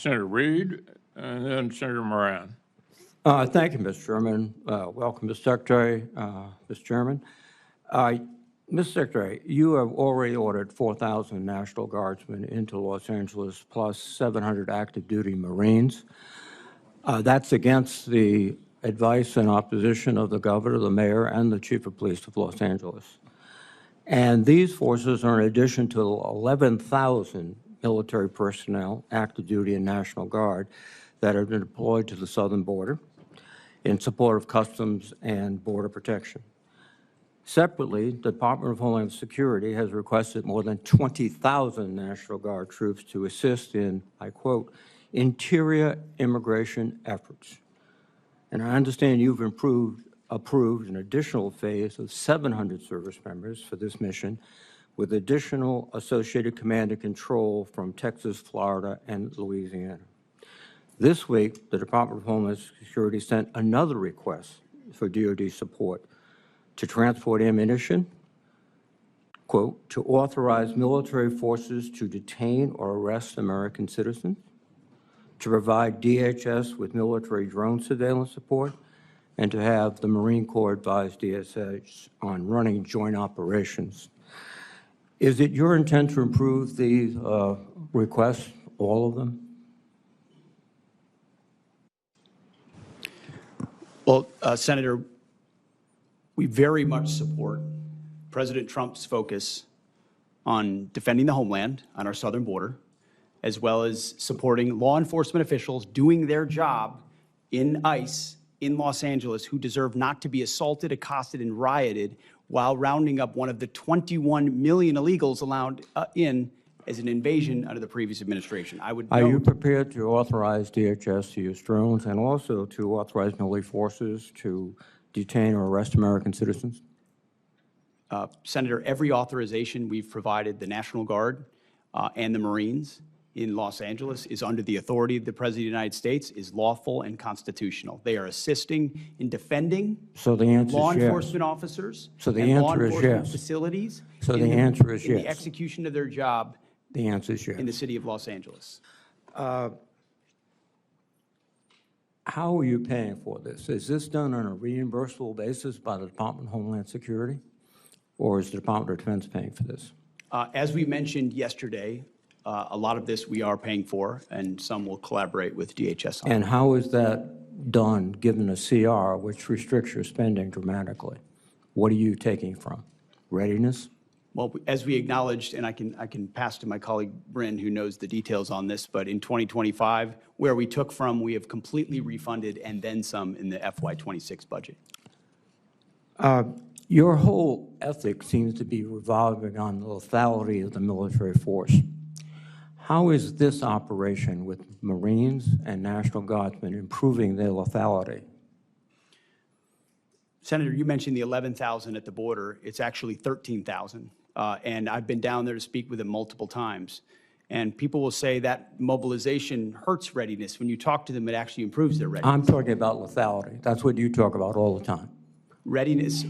Senator Reed, and then Senator Moran. Thank you, Mr. Chairman. Welcome, Mr. Secretary, Mr. Chairman. Mr. Secretary, you have already ordered 4,000 National Guardsmen into Los Angeles, plus 700 active duty Marines. That's against the advice and opposition of the governor, the mayor, and the chief of police of Los Angeles. And these forces are in addition to 11,000 military personnel, active duty and National Guard, that have been deployed to the southern border in support of Customs and Border Protection. Separately, the Department of Homeland Security has requested more than 20,000 National Guard troops to assist in, I quote, interior immigration efforts. And I understand you've approved an additional phase of 700 service members for this mission, with additional associated command and control from Texas, Florida, and Louisiana. This week, the Department of Homeland Security sent another request for DoD support to transport ammunition, quote, to authorize military forces to detain or arrest American citizens, to provide DHS with military drone surveillance support, and to have the Marine Corps advise DHS on running joint operations. Is it your intent to improve these requests, all of them? Well, Senator, we very much support President Trump's focus on defending the homeland on our southern border, as well as supporting law enforcement officials doing their job in ICE in Los Angeles who deserve not to be assaulted, accosted, and rioted while rounding up one of the 21 million illegals allowed in as an invasion under the previous administration. Are you prepared to authorize DHS to use drones and also to authorize military forces to detain or arrest American citizens? Senator, every authorization we've provided the National Guard and the Marines in Los Angeles is under the authority of the President of the United States, is lawful and constitutional. They are assisting in defending law enforcement officers and law enforcement facilities. So the answer is yes. In the execution of their job. The answer is yes. In the city of Los Angeles. How are you paying for this? Is this done on a reimbursable basis by the Department of Homeland Security, or is the Department of Defense paying for this? As we mentioned yesterday, a lot of this we are paying for, and some will collaborate with DHS on. And how is that done, given a CR which restricts your spending dramatically? What are you taking from? Readiness? Well, as we acknowledged, and I can pass to my colleague Bryn, who knows the details on this, but in 2025, where we took from, we have completely refunded and then some in the FY26 budget. Your whole ethic seems to be revolving on the lethality of the military force. How is this operation with Marines and National Guardsmen improving their lethality? Senator, you mentioned the 11,000 at the border. It's actually 13,000. And I've been down there to speak with them multiple times. And people will say that mobilization hurts readiness. When you talk to them, it actually improves their readiness. I'm talking about lethality. That's what you talk about all the time. Readiness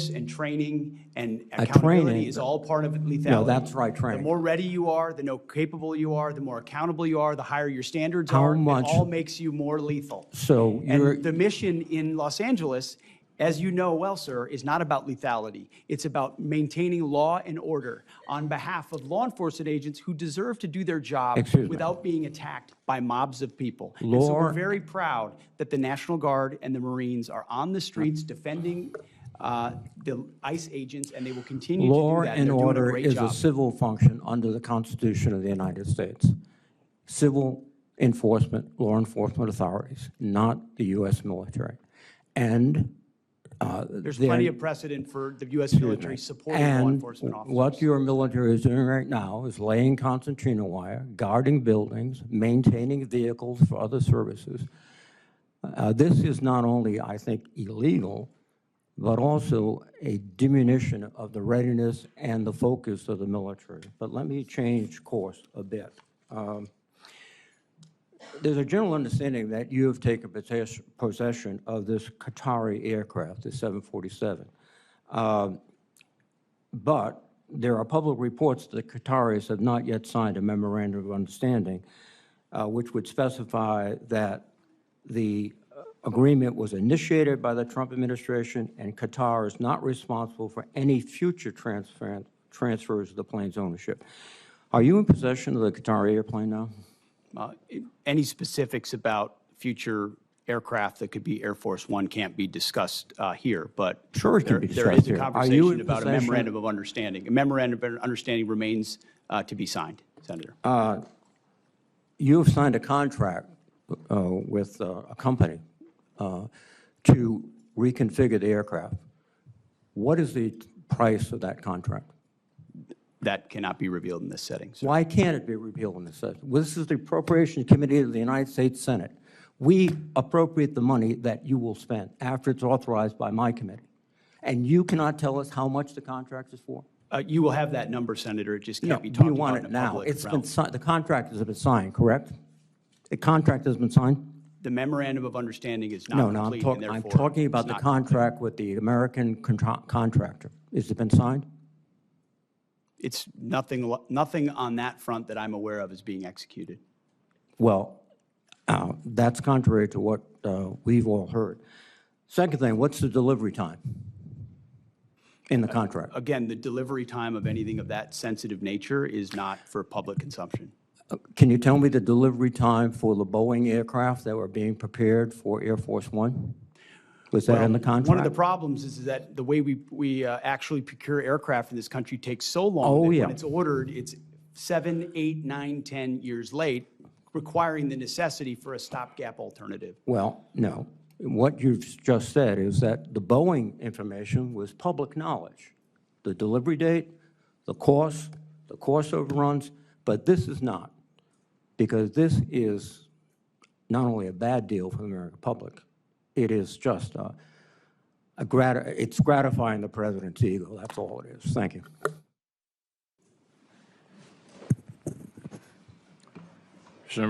and training and accountability is all part of lethality. No, that's right, training. The more ready you are, the more capable you are, the more accountable you are, the higher your standards are. It all makes you more lethal. So and the mission in Los Angeles, as you know well, sir, is not about lethality. It's about maintaining law and order on behalf of law enforcement agents who deserve to do their job without being attacked by mobs of people. And so we're very proud that the National Guard and the Marines are on the streets defending the ICE agents, and they will continue to do that. Law and order is a civil function under the Constitution of the United States. Civil enforcement, law enforcement authorities, not the U.S. military. And there's plenty of precedent for the U.S. military supporting law enforcement officers. What your military is doing right now is laying concertina wire, guarding buildings, maintaining vehicles for other services. This is not only, I think, illegal, but also a diminution of the readiness and the focus of the military. But let me change course a bit. There's a general understanding that you have taken possession of this Qatari aircraft, the 747. But there are public reports that the Qataris have not yet signed a memorandum of understanding which would specify that the agreement was initiated by the Trump administration and Qatar is not responsible for any future transfers of the plane's ownership. Are you in possession of the Qatar airplane now? Any specifics about future aircraft that could be Air Force One can't be discussed here, but Sure it can be there discussed is a here. Are you in conversation about a possession- memorandum of understanding. A memorandum of understanding remains to be signed, Senator. You have signed a contract with a company to reconfigure the aircraft. What is the price of that contract? That cannot be revealed in this setting, sir. Why can't it be repealed in this session? Well, this is the Appropriations Committee of the United States Senate. We appropriate the money that you will spend after it's authorized by my committee. And you cannot tell us how much the contract is for? You will have that number, Senator. It just No, can't be you talked about want in it a now. public It's realm. been signed, the contract has been signed, correct? The contract has been signed? The memorandum of understanding is not No, no, complete, and I'm therefore talking about it's the not complete. contract with the American contractor. Has it been signed? It's nothing on that front that I'm aware of is being executed. Well, that's contrary to what we've all heard. Second thing, what's the delivery time in the contract? Again, the delivery time of anything of that sensitive nature is not for public consumption. Can you tell me the delivery time for the Boeing aircraft that were being prepared for Air Force One? Was that in the contract? One of the problems is that the way we actually procure aircraft in this country takes so long Oh, that yeah. when it's ordered, it's 7, 8, 9, 10 years late, requiring the necessity for a stopgap alternative. Well, no. What you've just said is that the Boeing information was public knowledge. The delivery date, the cost overruns, but this is not. Because this is not only a bad deal for the American public, it is just it's gratifying the president's ego. That's all it is. Thank you. Senator